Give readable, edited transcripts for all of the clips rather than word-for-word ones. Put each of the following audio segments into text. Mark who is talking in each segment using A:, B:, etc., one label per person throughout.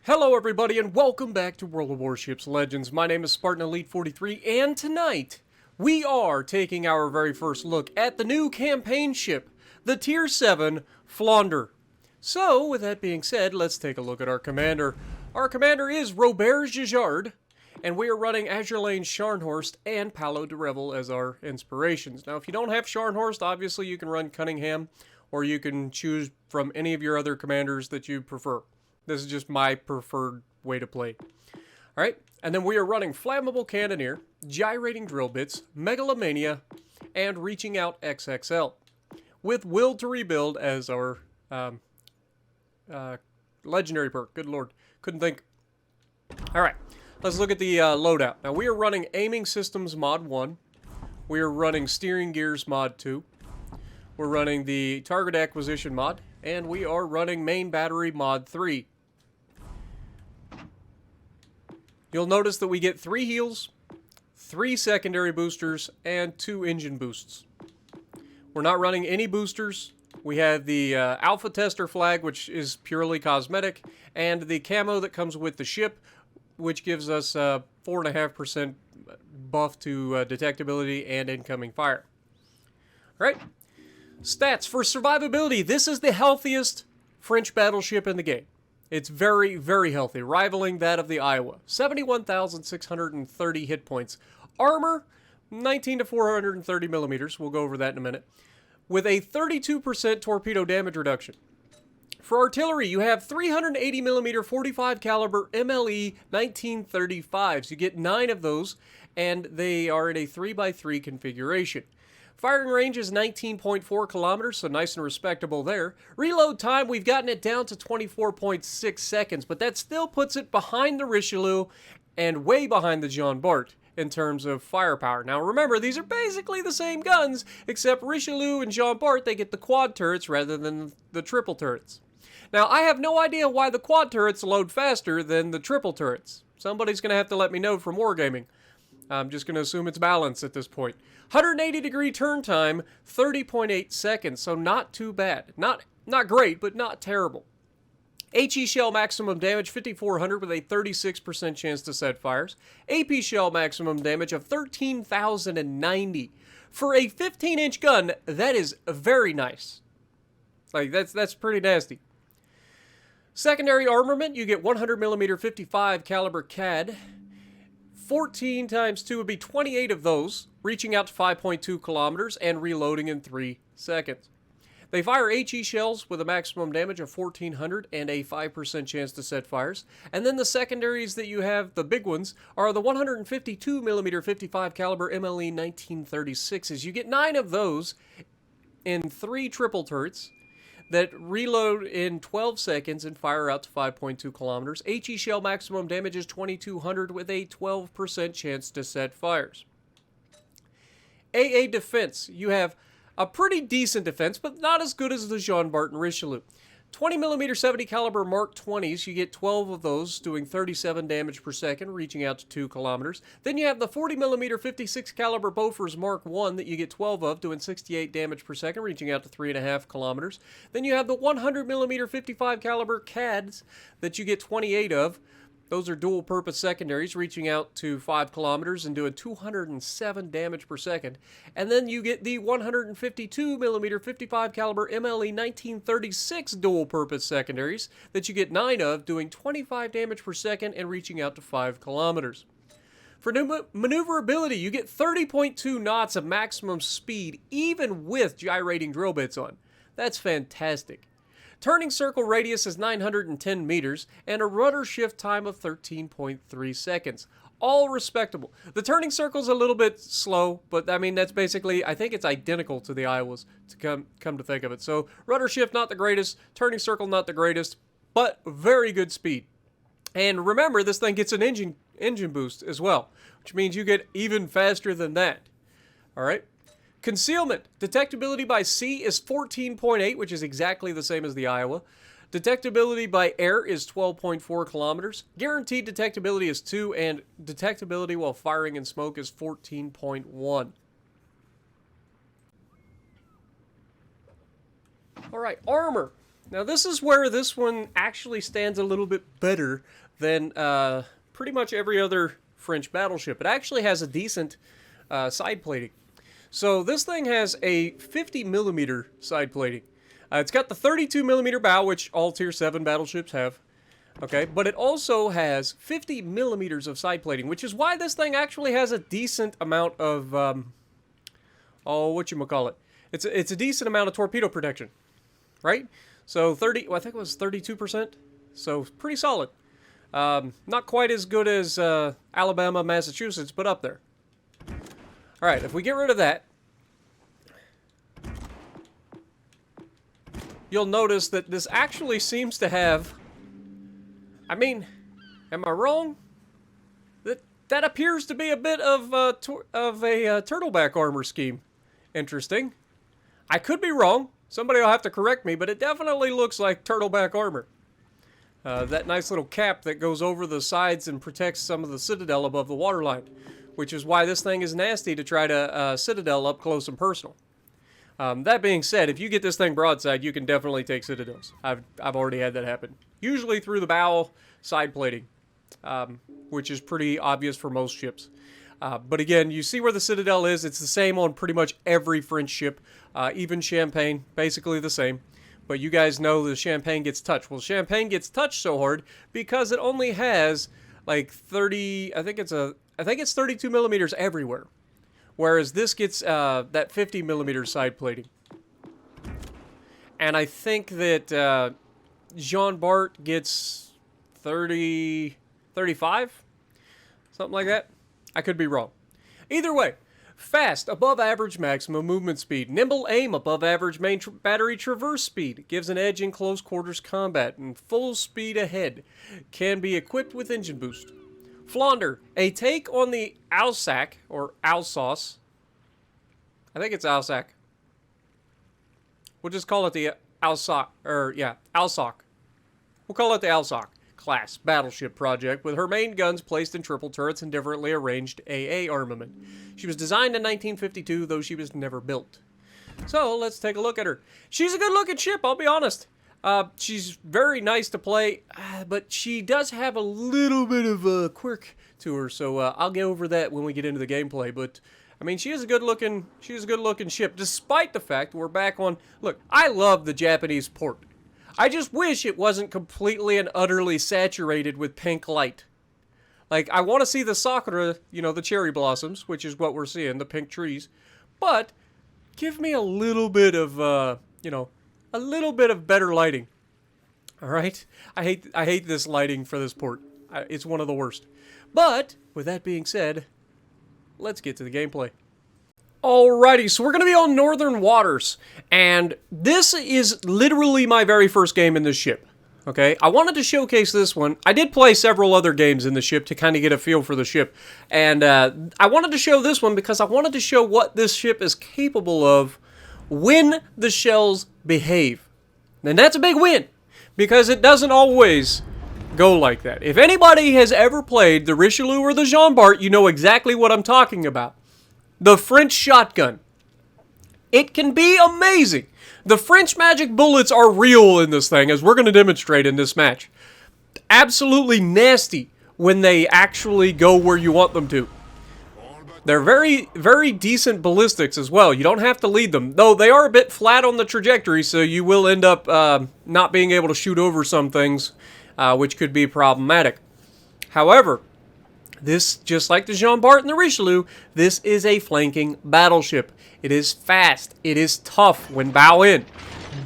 A: Hello everybody and welcome back to World of Warships Legends. My name is Spartan Elite 43 and tonight we are taking our very first look at the new campaign ship, the Tier 7 Flandre. So with that being said, let's take a look at our commander. Our commander is Robert Gijard, and we are running Azurlane Scharnhorst and Paolo de Revel as our inspirations. Now if you don't have Scharnhorst, obviously you can run Cunningham, or you can choose from any of your other commanders that you prefer. This is just my preferred way to play. Alright, and then we are running Flammable Cannoneer, Gyrating Drill Bits, Megalomania, and Reaching Out XXL, with Will to Rebuild as our legendary perk. Good lord, couldn't think. Alright, let's look at the loadout. Now we are running Aiming Systems Mod 1, we are running Steering Gears Mod 2, we're running the Target Acquisition Mod, and we are running Main Battery Mod 3. You'll notice that we get 3 heals, 3 secondary boosters, and 2 engine boosts. We're not running any boosters. We have the Alpha Tester flag, which is purely cosmetic, and the camo that comes with the ship, which gives us 4.5% buff to detectability and incoming fire. All right. Stats for survivability. This is the healthiest French battleship in the game. It's very, very healthy, rivaling that of the Iowa. 71,630 hit points. Armor, 19 to 430 millimeters. We'll go over that in a minute. With a 32% torpedo damage reduction. For artillery, you have 380 millimeter 45 caliber MLE 1935s. You get 9 of those, and they are in a 3x3 configuration. Firing range is 19.4 kilometers, so nice and respectable there. Reload time, we've gotten it down to 24.6 seconds, but that still puts it behind the Richelieu and way behind the Jean Bart in terms of firepower. Now remember, these are basically the same guns, except Richelieu and Jean Bart, they get the quad turrets rather than the triple turrets. Now, I have no idea why the quad turrets load faster than the triple turrets. Somebody's going to have to let me know from Wargaming. I'm just going to assume it's balanced at this point. 180-degree turn time, 30.8 seconds, so not too bad. Not great, but not terrible. HE shell maximum damage, 5,400 with a 36% chance to set fires. AP shell maximum damage of 13,090. For a 15-inch gun, that is very nice. Like, that's pretty nasty. Secondary armament, you get 100 millimeter 55 caliber CAD. 14 times 2 would be 28 of those, reaching out to 5.2 kilometers and reloading in 3 seconds. They fire HE shells with a maximum damage of 1,400 and a 5% chance to set fires. And then the secondaries that you have, the big ones, are the 152 millimeter 55 caliber MLE 1936s. You get 9 of those in 3 triple turrets that reload in 12 seconds and fire out to 5.2 kilometers. HE shell maximum damage is 2,200 with a 12% chance to set fires. AA defense. You have a pretty decent defense, but not as good as the Jean Bart and Richelieu. 20 millimeter 70 caliber Mark 20s, you get 12 of those, doing 37 damage per second, reaching out to 2 kilometers. Then you have the 40 millimeter 56 caliber Bofors Mark 1 that you get 12 of, doing 68 damage per second, reaching out to 3.5 kilometers. Then you have the 100 millimeter 55 caliber CADs that you get 28 of. Those are dual-purpose secondaries, reaching out to 5 kilometers and doing 207 damage per second. And then you get the 152 millimeter 55 caliber MLE 1936 dual-purpose secondaries that you get 9 of, doing 25 damage per second and reaching out to 5 kilometers. For maneuverability, you get 30.2 knots of maximum speed, even with gyrating drill bits on. That's fantastic. Turning circle radius is 910 meters, and a rudder shift time of 13.3 seconds. All respectable. The turning circle's a little bit slow, but I mean, that's basically, I think it's identical to the Iowas, to come to think of it. So, rudder shift not the greatest, turning circle not the greatest, but very good speed. And remember, this thing gets an engine boost as well, which means you get even faster than that. Alright? Concealment. Detectability by sea is 14.8, which is exactly the same as the Iowa. Detectability by air is 12.4 kilometers. Guaranteed detectability is 2, and detectability while firing in smoke is 14.1. Alright, armor. Now this is where this one actually stands a little bit better than pretty much every other French battleship. It actually has a decent side plating. So this thing has a 50 millimeter side plating. It's got the 32 millimeter bow, which all Tier 7 battleships have. Okay, but it also has 50 millimeters of side plating, which is why this thing actually has a decent amount of, whatchamacallit. It's a decent amount of torpedo protection, right? So I think it was 32%, so pretty solid. Not quite as good as Alabama, Massachusetts, but up there. All right, if we get rid of that, you'll notice that this actually seems to have, I mean, am I wrong? That appears to be a bit of a turtleback armor scheme. Interesting. I could be wrong. Somebody will have to correct me, but it definitely looks like turtleback armor. That nice little cap that goes over the sides and protects some of the citadel above the waterline, which is why this thing is nasty to try to citadel up close and personal. That being said, if you get this thing broadside, you can definitely take citadels. I've already had that happen. Usually through the bow side plating, which is pretty obvious for most ships. But again, you see where the citadel is. It's the same on pretty much every French ship, even Champagne, basically the same. But you guys know the Champagne gets touched. Well, Champagne gets touched so hard because it only has like 30. I think it's 32 millimeters everywhere, whereas this gets that 50 millimeter side plating. And I think that Jean Bart gets 30, 35, something like that. I could be wrong. Either way, fast, above average maximum movement speed. Nimble aim, above average main battery traverse speed. Gives an edge in close quarters combat. And full speed ahead. Can be equipped with engine boost. Flandre, a take on the Alsace, or Alsace. I think it's Alsace. We'll just call it the Alsace, Alsace. We'll call it the Alsace class battleship project, with her main guns placed in triple turrets and differently arranged AA armament. She was designed in 1952, though she was never built. So let's take a look at her. She's a good-looking ship, I'll be honest. She's very nice to play, but she does have a little bit of a quirk to her, so I'll get over that when we get into the gameplay. But I mean, she is a good-looking ship, despite the fact we're back on. Look, I love the Japanese port. I just wish it wasn't completely and utterly saturated with pink light. Like, I want to see the sakura, the cherry blossoms, which is what we're seeing, the pink trees. But give me a little bit of, a little bit of better lighting. All right? I hate this lighting for this port. It's one of the worst. But with that being said, let's get to the gameplay. Alrighty, so we're going to be on Northern Waters, and this is literally my very first game in this ship, okay? I wanted to showcase this one. I did play several other games in the ship to kind of get a feel for the ship, and I wanted to show this one because I wanted to show what this ship is capable of when the shells behave. And that's a big win, because it doesn't always go like that. If anybody has ever played the Richelieu or the Jean Bart, you know exactly what I'm talking about. The French shotgun. It can be amazing. The French magic bullets are real in this thing, as we're going to demonstrate in this match. Absolutely nasty when they actually go where you want them to. They're very, very decent ballistics as well. You don't have to lead them. Though they are a bit flat on the trajectory, so you will end up not being able to shoot over some things, which could be problematic. However, this, just like the Jean Bart and the Richelieu, this is a flanking battleship. It is fast. It is tough when bow in.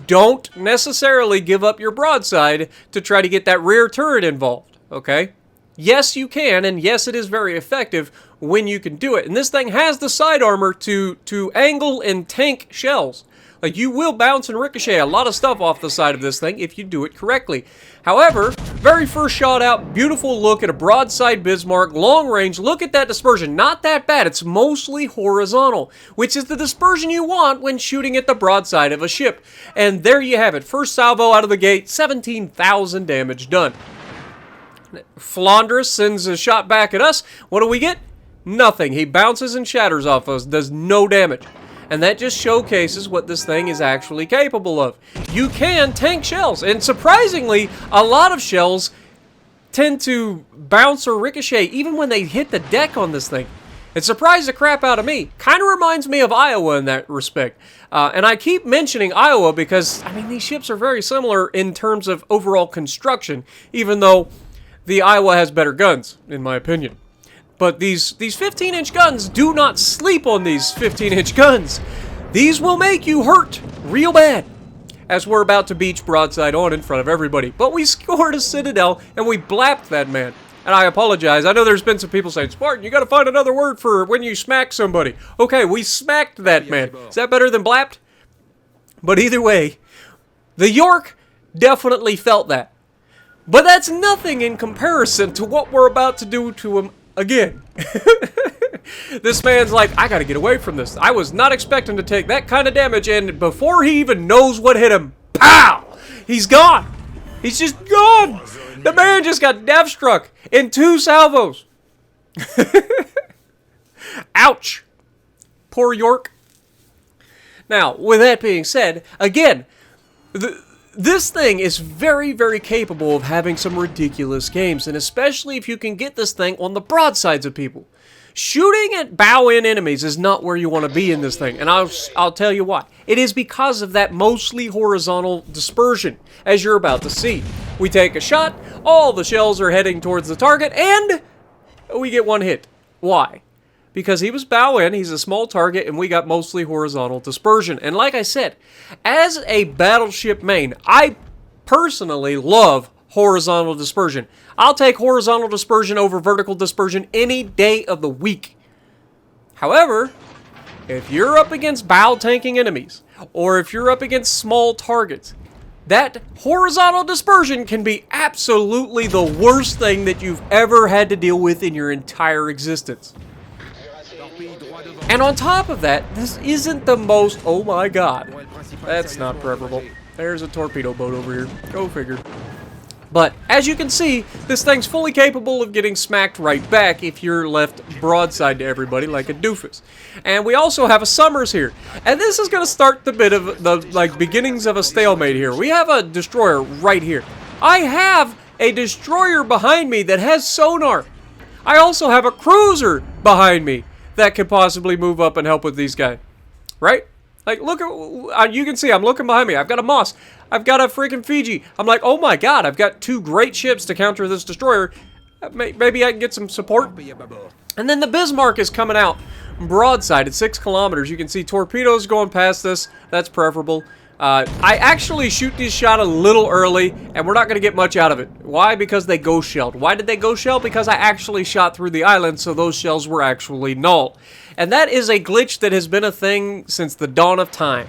A: Don't necessarily give up your broadside to try to get that rear turret involved, okay? Yes, you can, and yes, it is very effective when you can do it. And this thing has the side armor to angle and tank shells. Like, you will bounce and ricochet a lot of stuff off the side of this thing if you do it correctly. However, very first shot out, beautiful look at a broadside Bismarck, long range. Look at that dispersion. Not that bad. It's mostly horizontal, which is the dispersion you want when shooting at the broadside of a ship. And there you have it. First salvo out of the gate, 17,000 damage done. Flandre sends a shot back at us. What do we get? Nothing. He bounces and shatters off us, does no damage. And that just showcases what this thing is actually capable of. You can tank shells, and surprisingly, a lot of shells tend to bounce or ricochet even when they hit the deck on this thing. It surprised the crap out of me. Kind of reminds me of Iowa in that respect. And I keep mentioning Iowa because, I mean, these ships are very similar in terms of overall construction, even though the Iowa has better guns, in my opinion. But these 15-inch guns, do not sleep on these 15-inch guns. These will make you hurt real bad, as we're about to beach broadside on in front of everybody. But we scored a citadel, and we blapped that man. And I apologize. I know there's been some people saying, Spartan, you gotta find another word for when you smack somebody. Okay, we smacked that man. Is that better than blapped? But either way, the York definitely felt that. But that's nothing in comparison to what we're about to do to him again. This man's like, I gotta get away from this. I was not expecting to take that kind of damage, and before he even knows what hit him, pow! He's gone. He's just gone. The man just got death struck in 2 salvos. Ouch. Poor York. Now, with that being said, again, this thing is very, very capable of having some ridiculous games, and especially if you can get this thing on the broadsides of people. Shooting at bow-in enemies is not where you want to be in this thing, and I'll tell you why. It is because of that mostly horizontal dispersion, as you're about to see. We take a shot, all the shells are heading towards the target, and we get 1 hit. Why? Because he was bow-in, he's a small target, and we got mostly horizontal dispersion. And like I said, as a Battleship main, I personally love horizontal dispersion. I'll take horizontal dispersion over vertical dispersion any day of the week. However, if you're up against bow tanking enemies, or if you're up against small targets, that horizontal dispersion can be absolutely the worst thing that you've ever had to deal with in your entire existence. And on top of that, this isn't the most, oh my god, that's not preferable. There's a torpedo boat over here, go figure. But, as you can see, this thing's fully capable of getting smacked right back if you're left broadside to everybody like a doofus. And we also have a Summers here. And this is going to start the bit of the, beginnings of a stalemate here. We have a destroyer right here. I have a destroyer behind me that has sonar. I also have a cruiser behind me that could possibly move up and help with these guys. Right? Like, look at, you can see, I'm looking behind me. I've got a Moss. I've got a freaking Fiji. I'm like, oh my god, I've got 2 great ships to counter this destroyer. Maybe I can get some support. And then the Bismarck is coming out broadside at 6 kilometers. You can see torpedoes going past this. That's preferable. I actually shoot this shot a little early, and we're not going to get much out of it. Why? Because they ghost shelled. Why did they ghost shell? Because I actually shot through the island, so those shells were actually null. And that is a glitch that has been a thing since the dawn of time.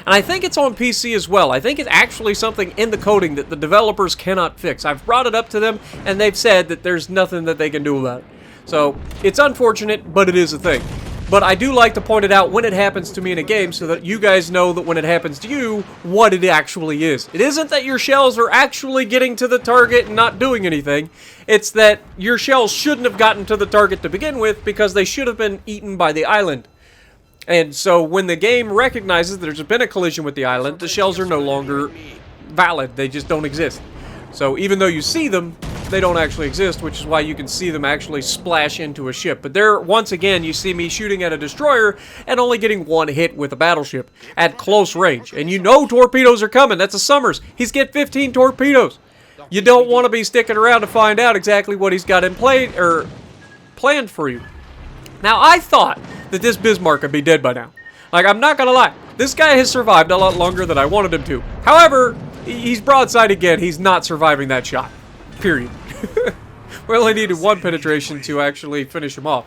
A: And I think it's on PC as well. I think it's actually something in the coding that the developers cannot fix. I've brought it up to them, and they've said that there's nothing that they can do about it. So, it's unfortunate, but it is a thing. But I do like to point it out when it happens to me in a game so that you guys know that when it happens to you, what it actually is. It isn't that your shells are actually getting to the target and not doing anything. It's that your shells shouldn't have gotten to the target to begin with because they should have been eaten by the island. And so when the game recognizes there's been a collision with the island, the shells are no longer valid. They just don't exist. So even though you see them, they don't actually exist, which is why you can see them actually splash into a ship. But there, once again, you see me shooting at a destroyer and only getting 1 hit with a battleship at close range. And you know torpedoes are coming. That's a Summers. He's get 15 torpedoes. You don't want to be sticking around to find out exactly what he's got in play or planned for you. Now, I thought that this Bismarck would be dead by now. Like, I'm not gonna lie. This guy has survived a lot longer than I wanted him to. However, he's broadside again. He's not surviving that shot. Period. We only needed 1 penetration to actually finish him off.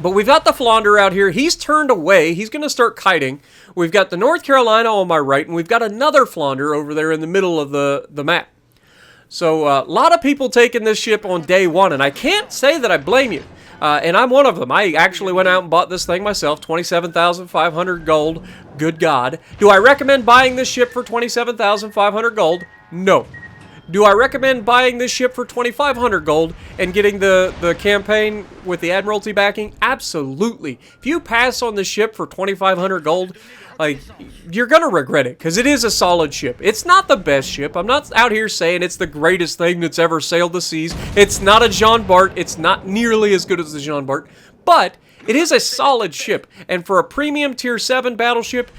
A: But we've got the Flandre out here. He's turned away. He's going to start kiting. We've got the North Carolina on my right, and we've got another Flandre over there in the middle of the map. So a lot of people taking this ship on day 1, and I can't say that I blame you. And I'm one of them. I actually went out and bought this thing myself, 27,500 gold. Good God. Do I recommend buying this ship for 27,500 gold? No. Do I recommend buying this ship for 2,500 gold and getting the campaign with the Admiralty backing? Absolutely. If you pass on the ship for 2,500 gold, like, you're going to regret it, because it is a solid ship. It's not the best ship. I'm not out here saying it's the greatest thing that's ever sailed the seas. It's not a Jean Bart. It's not nearly as good as the Jean Bart, but it is a solid ship, and for a premium tier 7 battleship,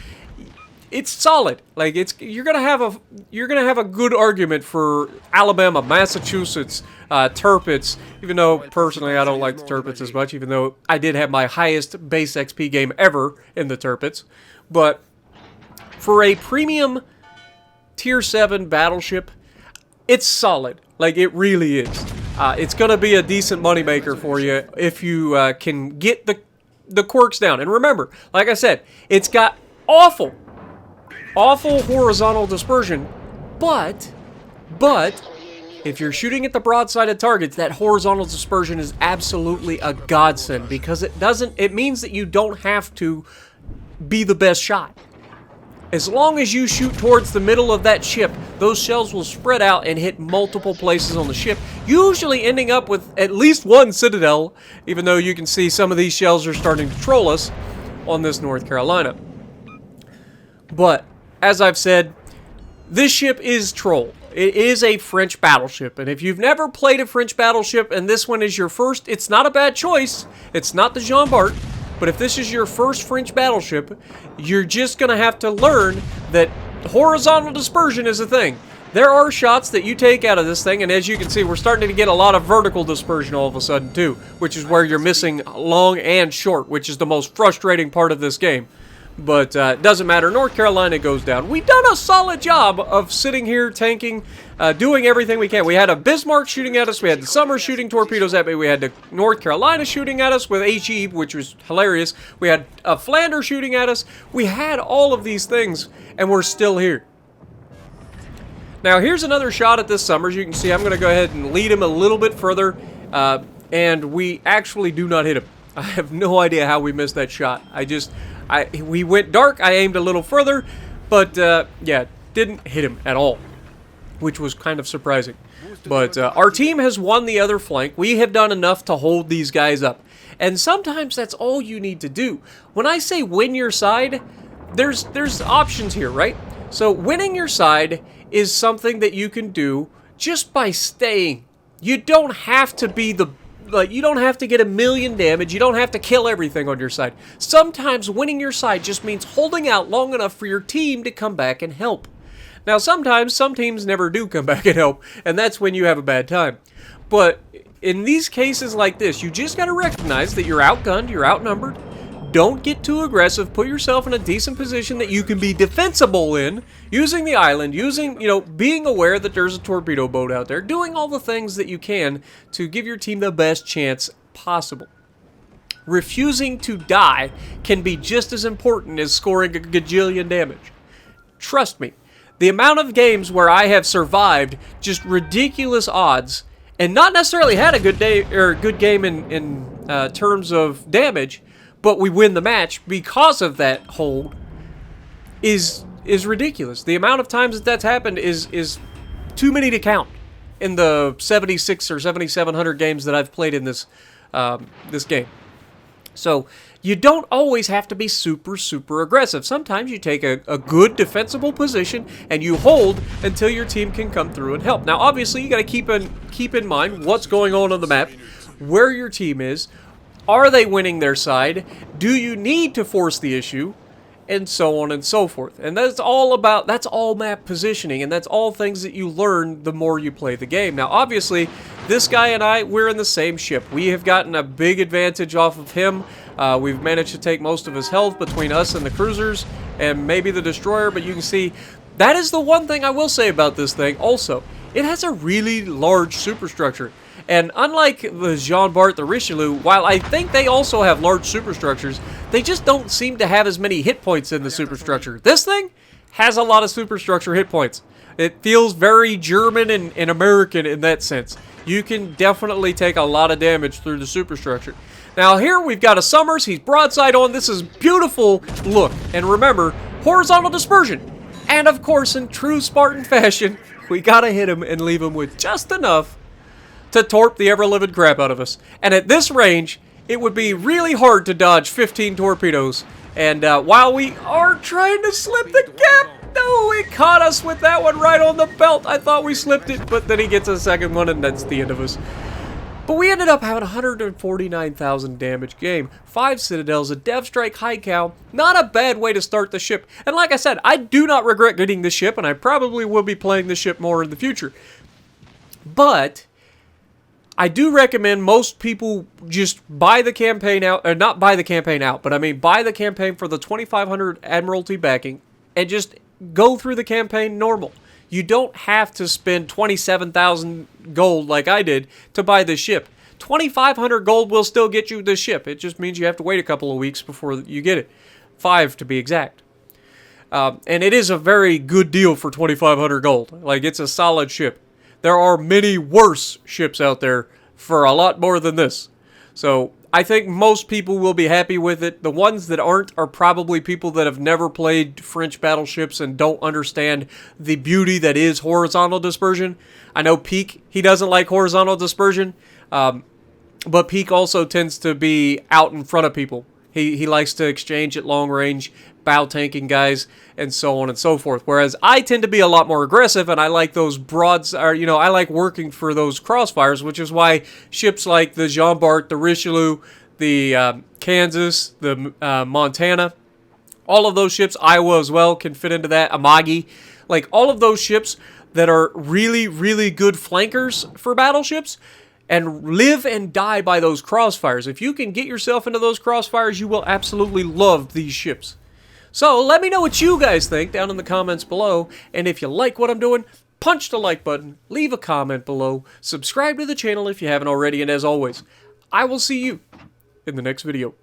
A: it's solid. Like, you're gonna have a good argument for Alabama, Massachusetts, Tirpitz. Even though personally I don't like the Tirpitz as much, even though I did have my highest base XP game ever in the Tirpitz. But for a premium tier 7 battleship, it's solid. Like, it really is. It's gonna be a decent moneymaker for you if you can get the quirks down. And remember, like I said, it's got awful horizontal dispersion, but if you're shooting at the broadside targets, that horizontal dispersion is absolutely a godsend, because it means that you don't have to be the best shot. As long as you shoot towards the middle of that ship, those shells will spread out and hit multiple places on the ship, usually ending up with at least one citadel, even though you can see some of these shells are starting to troll us on this North Carolina. But as I've said, this ship is troll. It is a French battleship, and if you've never played a French battleship and this one is your first, it's not a bad choice. It's not the Jean Bart, but if this is your first French battleship, you're just going to have to learn that horizontal dispersion is a thing. There are shots that you take out of this thing, and as you can see, we're starting to get a lot of vertical dispersion all of a sudden too, which is where you're missing long and short, which is the most frustrating part of this game. But it doesn't matter. North Carolina goes down. We've done a solid job of sitting here, tanking, doing everything we can. We had a Bismarck shooting at us. We had the Summer shooting torpedoes at me. We had the North Carolina shooting at us with HE, which was hilarious. We had a Flandre shooting at us. We had all of these things, and we're still here. Now, here's another shot at this Summer. As you can see, I'm going to go ahead and lead him a little bit further, and we actually do not hit him. I have no idea how we missed that shot. We went dark, I aimed a little further, but yeah, didn't hit him at all, which was kind of surprising. But our team has won the other flank. We have done enough to hold these guys up, and sometimes that's all you need to do. When I say win your side, there's options here, right? So winning your side is something that you can do just by staying. You don't have to be you don't have to get 1,000,000 damage. You don't have to kill everything on your side. Sometimes winning your side just means holding out long enough for your team to come back and help. Now, sometimes some teams never do come back and help, and that's when you have a bad time. But in these cases like this, you just got to recognize that you're outgunned, you're outnumbered. Don't get too aggressive. Put yourself in a decent position that you can be defensible in, using the island, being aware that there's a torpedo boat out there, doing all the things that you can to give your team the best chance possible. Refusing to die can be just as important as scoring a gajillion damage. Trust me, the amount of games where I have survived just ridiculous odds and not necessarily had a good day or a good game in terms of damage, but we win the match because of that hold is ridiculous. The amount of times that's happened is too many to count in the 76 or 7,700 games that I've played in this game. So you don't always have to be super aggressive. Sometimes you take a good defensible position and you hold until your team can come through and help. Now, obviously, you got to keep in mind what's going on the map, where your team is. Are they winning their side? Do you need to force the issue? And so on and so forth. And that's all map positioning, and that's all things that you learn the more you play the game. Now, obviously, this guy and I, we're in the same ship. We have gotten a big advantage off of him. We've managed to take most of his health between us and the cruisers, and maybe the destroyer, but you can see, that is the one thing I will say about this thing also. It has a really large superstructure. And unlike the Jean Bart, the Richelieu, while I think they also have large superstructures, they just don't seem to have as many hit points in the superstructure. This thing has a lot of superstructure hit points. It feels very German and American in that sense. You can definitely take a lot of damage through the superstructure. Now here we've got a Summers. He's broadside on. This is beautiful look. And remember, horizontal dispersion. And of course, in true Spartan fashion, We gotta hit him and leave him with just enough to torp the ever-living crap out of us. And at this range, it would be really hard to dodge 15 torpedoes. And while we are trying to slip the gap, no, it caught us with that one right on the belt. I thought we slipped it, but then he gets a second one, and that's the end of us. But we ended up having 149,000 damage game, 5 citadels, a dev strike high cow. Not a bad way to start the ship. And like I said, I do not regret getting the ship, and I probably will be playing the ship more in the future. But I do recommend most people just buy the campaign out, or not buy the campaign out, but I mean buy the campaign for the 2,500 Admiralty backing, and just go through the campaign normal. You don't have to spend 27,000 gold like I did to buy this ship. 2,500 gold will still get you this ship. It just means you have to wait a couple of weeks before you get it. 5 to be exact. And it is a very good deal for 2,500 gold. Like, it's a solid ship. There are many worse ships out there for a lot more than this. So I think most people will be happy with it. The ones that aren't are probably people that have never played French battleships and don't understand the beauty that is horizontal dispersion. I know Peak, he doesn't like horizontal dispersion, but Peak also tends to be out in front of people. He likes to exchange at long range, bow tanking guys, and so on and so forth. Whereas I tend to be a lot more aggressive, and I like those broads, or, you know, I like working for those crossfires, which is why ships like the Jean Bart, the Richelieu, the Kansas, the Montana, all of those ships, Iowa as well, can fit into that, Amagi, like all of those ships that are really, really good flankers for battleships, and live and die by those crossfires. If you can get yourself into those crossfires, you will absolutely love these ships. So let me know what you guys think down in the comments below. And if you like what I'm doing, punch the like button, leave a comment below, subscribe to the channel if you haven't already, and as always, I will see you in the next video.